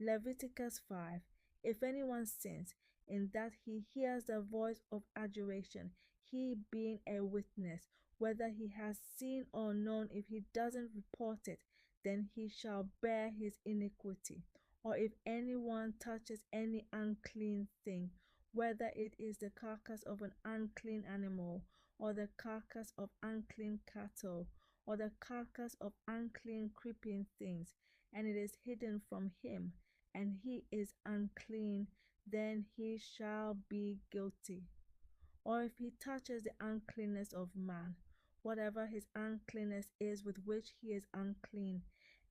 Leviticus 5. If anyone sins in that he hears the voice of adjuration, he being a witness, whether he has seen or known, if he doesn't report it, then he shall bear his iniquity. Or if anyone touches any unclean thing, whether it is the carcass of an unclean animal, or the carcass of unclean cattle, or the carcass of unclean creeping things, and it is hidden from him, and he is unclean, then he shall be guilty. Or if he touches the uncleanness of man, whatever his uncleanness is with which he is unclean,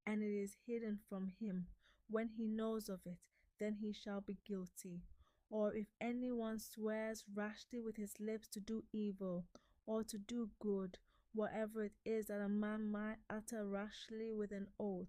and it is hidden from him, when he knows of it, then he shall be guilty. Or if anyone swears rashly with his lips to do evil, or to do good, whatever it is that a man might utter rashly with an oath,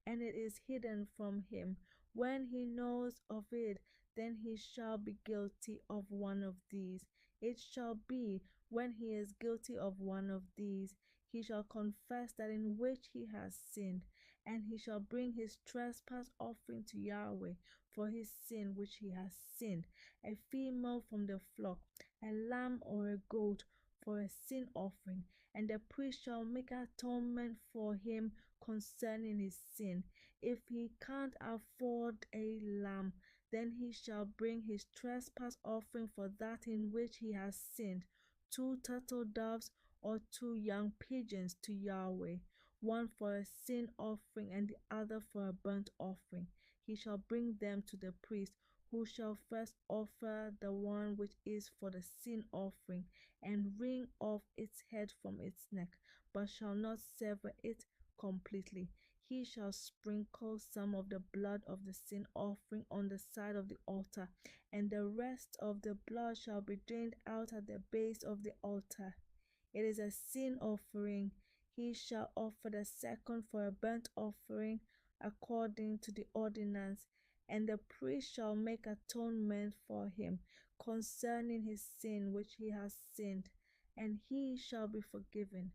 and it is hidden from him, when he knows of it, then he shall be guilty of one of these. It shall be, when he is guilty of one of these, he shall confess that in which he has sinned, and he shall bring his trespass offering to Yahweh for his sin which he has sinned, a female from the flock, a lamb or a goat for a sin offering, and the priest shall make atonement for him concerning his sin. If he can't afford a lamb, then he shall bring his trespass offering for that in which he has sinned, 2 turtle doves or 2 young pigeons to Yahweh, one for a sin offering and the other for a burnt offering. He shall bring them to the priest, who shall first offer the one which is for the sin offering, and wring off its head from its neck, but shall not sever it completely. He shall sprinkle some of the blood of the sin offering on the side of the altar, and the rest of the blood shall be drained out at the base of the altar. It is a sin offering. He shall offer the second for a burnt offering according to the ordinance, and the priest shall make atonement for him concerning his sin which he has sinned, and he shall be forgiven.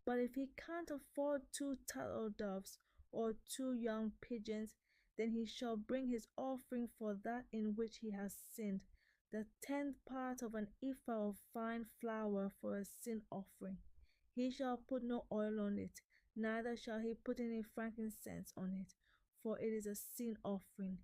But if he can't afford 2 turtle doves or 2 young pigeons, then he shall bring his offering for that in which he has sinned, the 10th part of an ephah of fine flour for a sin offering. He shall put no oil on it, neither shall he put any frankincense on it, for it is a sin offering.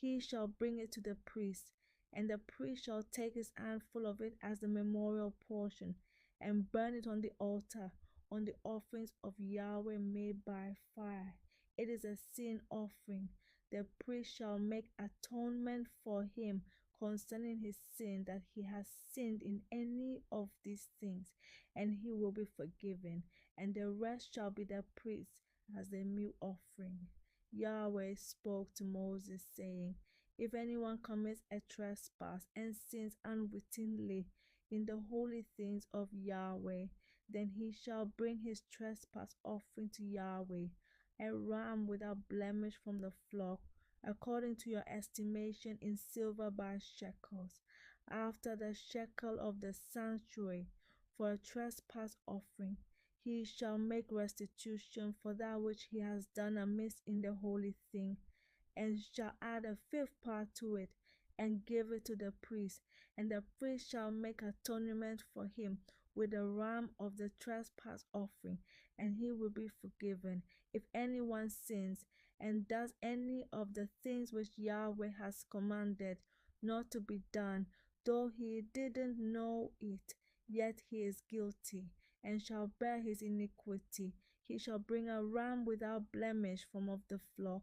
He shall bring it to the priest, and the priest shall take his handful of it as the memorial portion, and burn it on the altar, on the offerings of Yahweh made by fire. It is a sin offering. The priest shall make atonement for him concerning his sin, that he has sinned in any of these things, and he will be forgiven, and the rest shall be the priest as a meal offering. Yahweh spoke to Moses, saying, if anyone commits a trespass and sins unwittingly in the holy things of Yahweh, then he shall bring his trespass offering to Yahweh, a ram without blemish from the flock, according to your estimation in silver by shekels, after the shekel of the sanctuary, for a trespass offering. He shall make restitution for that which he has done amiss in the holy thing, and shall add a 5th part to it, and give it to the priest, and the priest shall make atonement for him with the ram of the trespass offering, and he will be forgiven. If anyone sins and does any of the things which Yahweh has commanded not to be done, though he didn't know it, yet he is guilty, and shall bear his iniquity. He shall bring a ram without blemish from of the flock,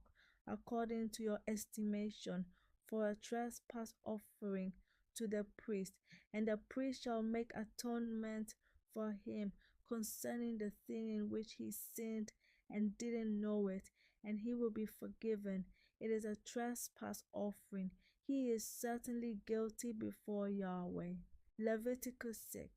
according to your estimation, for a trespass offering to the priest, and the priest shall make atonement for him concerning the thing in which he sinned and didn't know it, and he will be forgiven. It is a trespass offering. He is certainly guilty before Yahweh. Leviticus 6.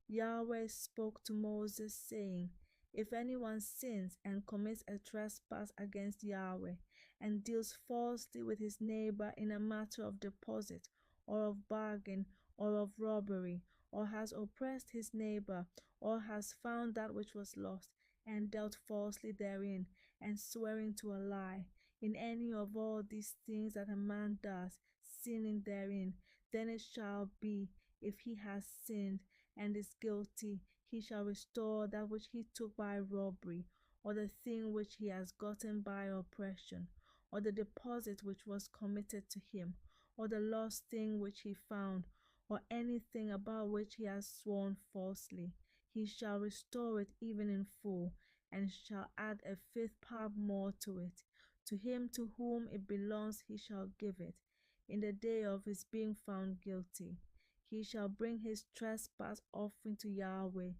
Yahweh spoke to Moses, saying, if anyone sins and commits a trespass against Yahweh, and deals falsely with his neighbor in a matter of deposit, or of bargain, or of robbery, or has oppressed his neighbor, or has found that which was lost, and dealt falsely therein, and swearing to a lie, in any of all these things that a man does, sinning therein, then it shall be, if he has sinned and is guilty, he shall restore that which he took by robbery, or the thing which he has gotten by oppression, or the deposit which was committed to him, or the lost thing which he found, or anything about which he has sworn falsely. He shall restore it even in full, and shall add a fifth part more to it. To him to whom it belongs he shall give it, in the day of his being found guilty. He shall bring his trespass offering to Yahweh,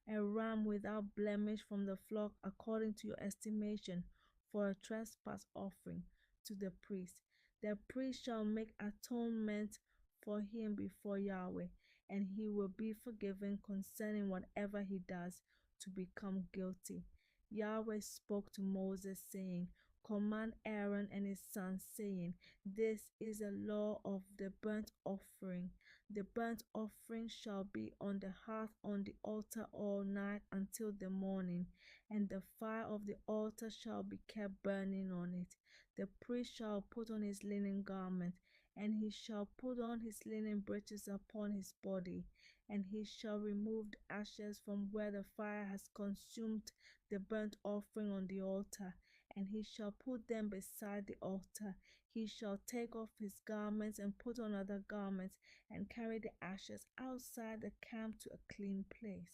a ram without blemish from the flock according to your estimation, for a trespass offering to the priest. The priest shall make atonement for him before Yahweh, and he will be forgiven concerning whatever he does to become guilty. Yahweh spoke to Moses, saying, Command Aaron and his sons, saying, This is the law of the burnt offering. The burnt offering shall be on the hearth on the altar all night until the morning, and the fire of the altar shall be kept burning on it. The priest shall put on his linen garment, and he shall put on his linen breeches upon his body, and he shall remove the ashes from where the fire has consumed the burnt offering on the altar, and he shall put them beside the altar. He shall take off his garments and put on other garments, and carry the ashes outside the camp to a clean place.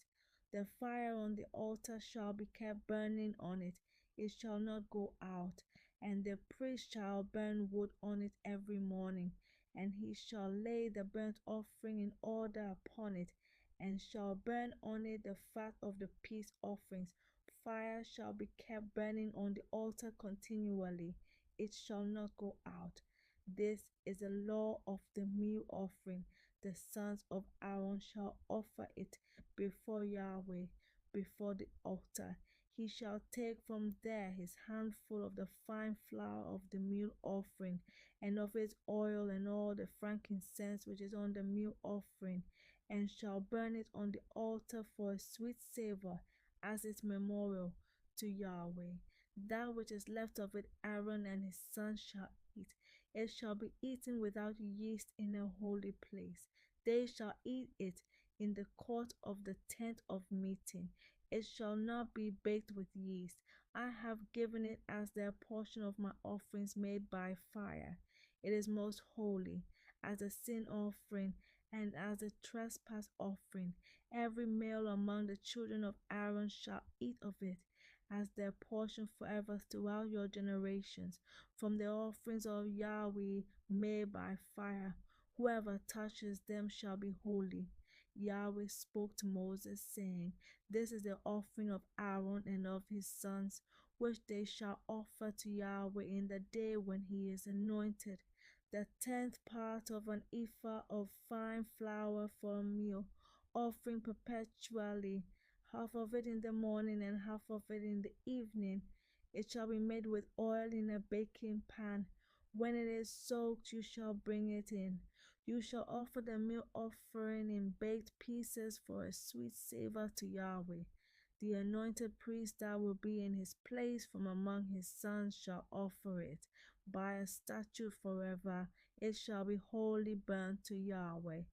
The fire on the altar shall be kept burning on it, it shall not go out. And the priest shall burn wood on it every morning, and he shall lay the burnt offering in order upon it, and shall burn on it the fat of the peace offerings. Fire shall be kept burning on the altar continually, it shall not go out. This is the law of the meal offering. The sons of Aaron shall offer it before Yahweh, before the altar. He shall take from there his handful of the fine flour of the meal offering, and of its oil, and all the frankincense which is on the meal offering, and shall burn it on the altar for a sweet savour, as its memorial to Yahweh. That which is left of it Aaron and his sons shall eat. It shall be eaten without yeast in a holy place. They shall eat it in the court of the tent of meeting. It shall not be baked with yeast. I have given it as their portion of my offerings made by fire. It is most holy, as a sin offering and as a trespass offering. Every male among the children of Aaron shall eat of it as their portion forever throughout your generations, from the offerings of Yahweh made by fire. Whoever touches them shall be holy. Yahweh spoke to Moses, saying, This is the offering of Aaron and of his sons, which they shall offer to Yahweh in the day when he is anointed. The 10th part of an ephah of fine flour for a meal, offering perpetually, half of it in the morning and half of it in the evening. It shall be made with oil in a baking pan. When it is soaked, you shall bring it in. You shall offer the meal offering in baked pieces for a sweet savor to Yahweh. The anointed priest that will be in his place from among his sons shall offer it. By a statute forever, it shall be wholly burnt to Yahweh.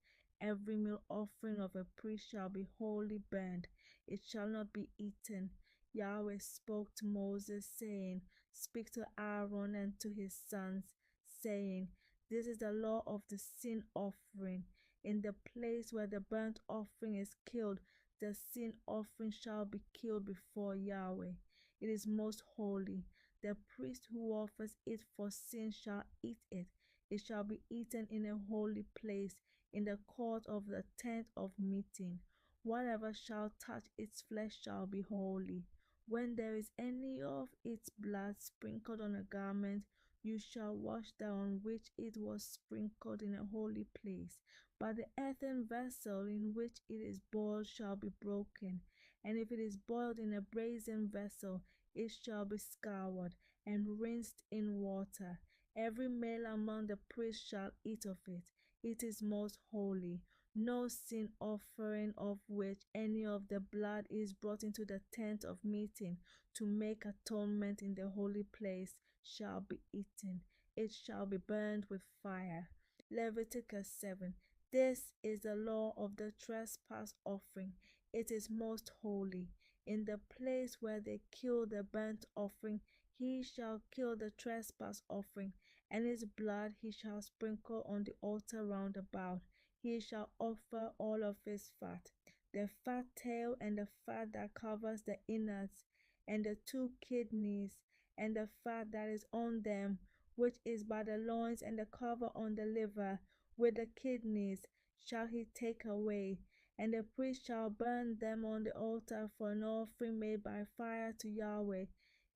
Every meal offering of a priest shall be wholly burned, it shall not be eaten. Yahweh spoke to Moses, saying, Speak to Aaron and to his sons, saying, This is the law of the sin offering. In the place where the burnt offering is killed, the sin offering shall be killed before Yahweh. It is most holy. The priest who offers it for sin shall eat it. It shall be eaten in a holy place, in the court of the tent of meeting. Whatever shall touch its flesh shall be holy. When there is any of its blood sprinkled on a garment, you shall wash that on which it was sprinkled in a holy place. But the earthen vessel in which it is boiled shall be broken, and if it is boiled in a brazen vessel, it shall be scoured and rinsed in water. Every male among the priests shall eat of it. It is most holy. No sin offering of which any of the blood is brought into the tent of meeting to make atonement in the holy place shall be eaten. It shall be burned with fire. Leviticus 7. This is the law of the trespass offering. It is most holy. In the place where they kill the burnt offering, he shall kill the trespass offering, and its blood he shall sprinkle on the altar round about. He shall offer all of his fat, the fat tail and the fat that covers the innards, and the 2 kidneys, and the fat that is on them, which is by the loins, and the cover on the liver, with the kidneys, shall he take away. And the priest shall burn them on the altar for an offering made by fire to Yahweh.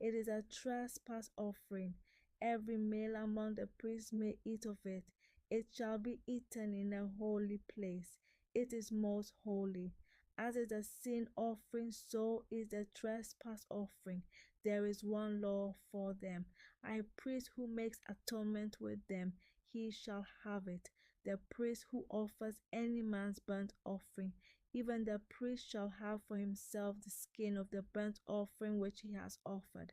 It is a trespass offering. Every male among the priests may eat of it. It shall be eaten in a holy place. It is most holy. As is the sin offering, so is the trespass offering. There is one law for them. A priest who makes atonement with them, he shall have it. The priest who offers any man's burnt offering, even the priest shall have for himself the skin of the burnt offering which he has offered.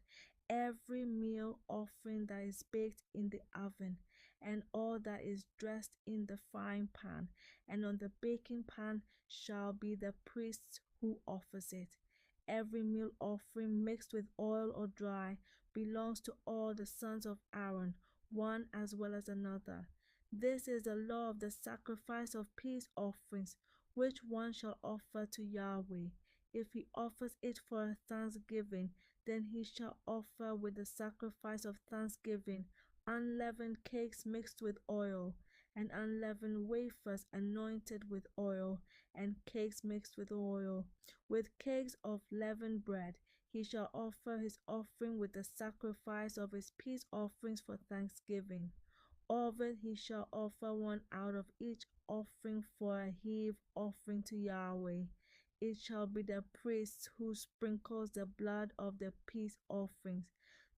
Every meal offering that is baked in the oven, and all that is dressed in the frying pan, and on the baking pan, shall be the priest who offers it. Every meal offering mixed with oil or dry belongs to all the sons of Aaron, one as well as another. This is the law of the sacrifice of peace offerings, which one shall offer to Yahweh. If he offers it for a thanksgiving, then he shall offer with the sacrifice of thanksgiving unleavened cakes mixed with oil, and unleavened wafers anointed with oil, and cakes mixed with oil. With cakes of leavened bread he shall offer his offering with the sacrifice of his peace offerings for thanksgiving. Of it he shall offer one out of each offering for a heave offering to Yahweh. It shall be the priest who sprinkles the blood of the peace offerings,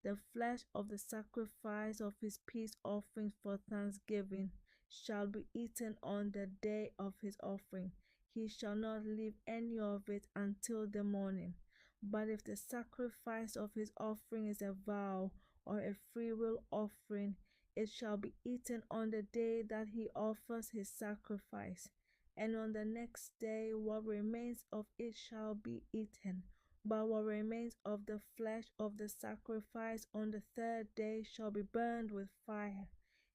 the flesh of the sacrifice of his peace offerings for thanksgiving shall be eaten on the day of his offering. He shall not leave any of it until the morning. But if the sacrifice of his offering is a vow or a freewill offering, it shall be eaten on the day that he offers his sacrifice. And on the next day what remains of it shall be eaten. But what remains of the flesh of the sacrifice on the third day shall be burned with fire.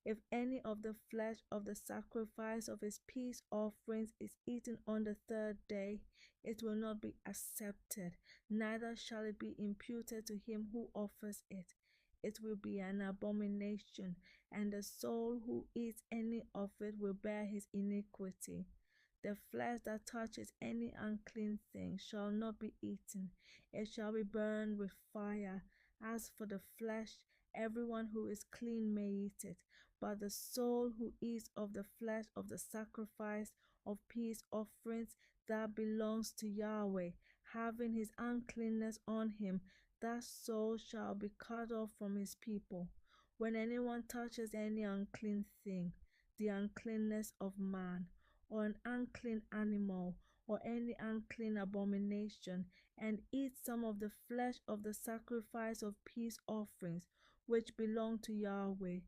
If any of the flesh of the sacrifice of his peace offerings is eaten on the third day, it will not be accepted, neither shall it be imputed to him who offers it. It will be an abomination, and the soul who eats any of it will bear his iniquity. The flesh that touches any unclean thing shall not be eaten. It shall be burned with fire. As for the flesh, everyone who is clean may eat it. But the soul who eats of the flesh of the sacrifice of peace offerings that belongs to Yahweh, having his uncleanness on him, that soul shall be cut off from his people. When anyone touches any unclean thing, the uncleanness of man, or an unclean animal, or any unclean abomination, and eats some of the flesh of the sacrifice of peace offerings, which belong to Yahweh,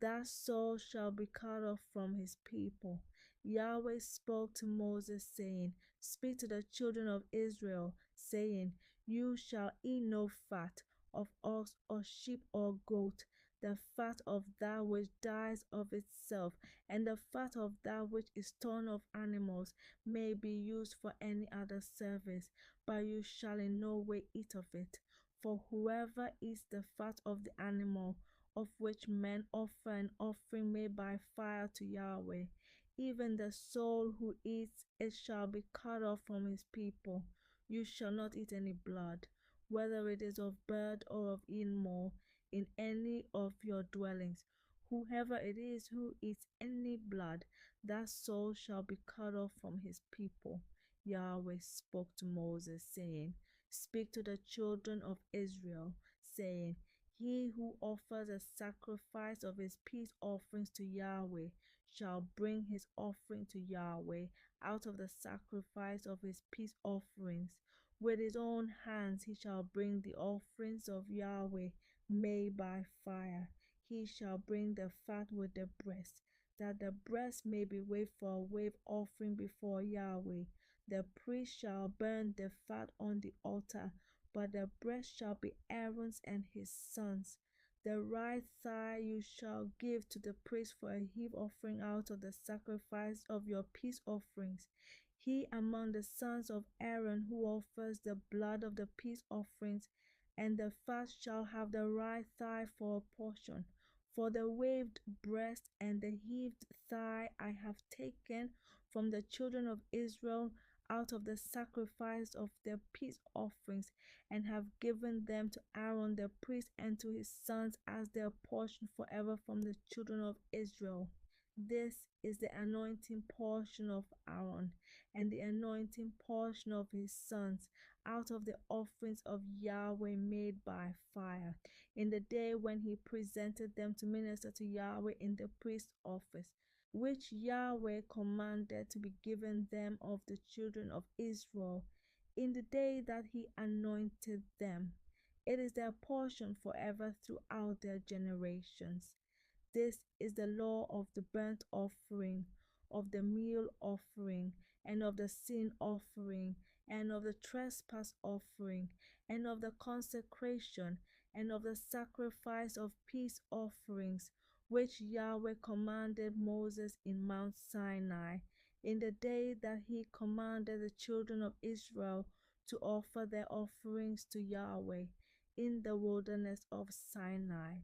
that soul shall be cut off from his people. Yahweh spoke to Moses, saying, Speak to the children of Israel, saying, You shall eat no fat of ox or sheep or goat, the fat of that which dies of itself, and the fat of that which is torn of animals may be used for any other service, but you shall in no way eat of it. For whoever eats the fat of the animal, of which men offer an offering made by fire to Yahweh, even the soul who eats it shall be cut off from his people. You shall not eat any blood, whether it is of bird or of animal, in any of your dwellings. Whoever it is who eats any blood, that soul shall be cut off from his people. Yahweh spoke to Moses, saying, Speak to the children of Israel, saying, He who offers a sacrifice of his peace offerings to Yahweh shall bring his offering to Yahweh out of the sacrifice of his peace offerings. With his own hands he shall bring the offerings of Yahweh made by fire. He shall bring the fat with the breast, that the breast may be waved for a wave offering before Yahweh. The priest shall burn the fat on the altar, but the breast shall be Aaron's and his sons. The right thigh you shall give to the priest for a heave offering out of the sacrifice of your peace offerings. He among the sons of Aaron who offers the blood of the peace offerings and the fat shall have the right thigh for a portion. For the waved breast and the heaved thigh I have taken from the children of Israel out of the sacrifice of their peace offerings, and have given them to Aaron the priest and to his sons as their portion forever from the children of Israel. This is the anointing portion of Aaron, and the anointing portion of his sons, out of the offerings of Yahweh made by fire, in the day when he presented them to minister to Yahweh in the priest's office, which Yahweh commanded to be given them of the children of Israel, in the day that he anointed them. It is their portion forever throughout their generations. This is the law of the burnt offering, of the meal offering, and of the sin offering, and of the trespass offering, and of the consecration, and of the sacrifice of peace offerings, which Yahweh commanded Moses in Mount Sinai, in the day that he commanded the children of Israel to offer their offerings to Yahweh in the wilderness of Sinai.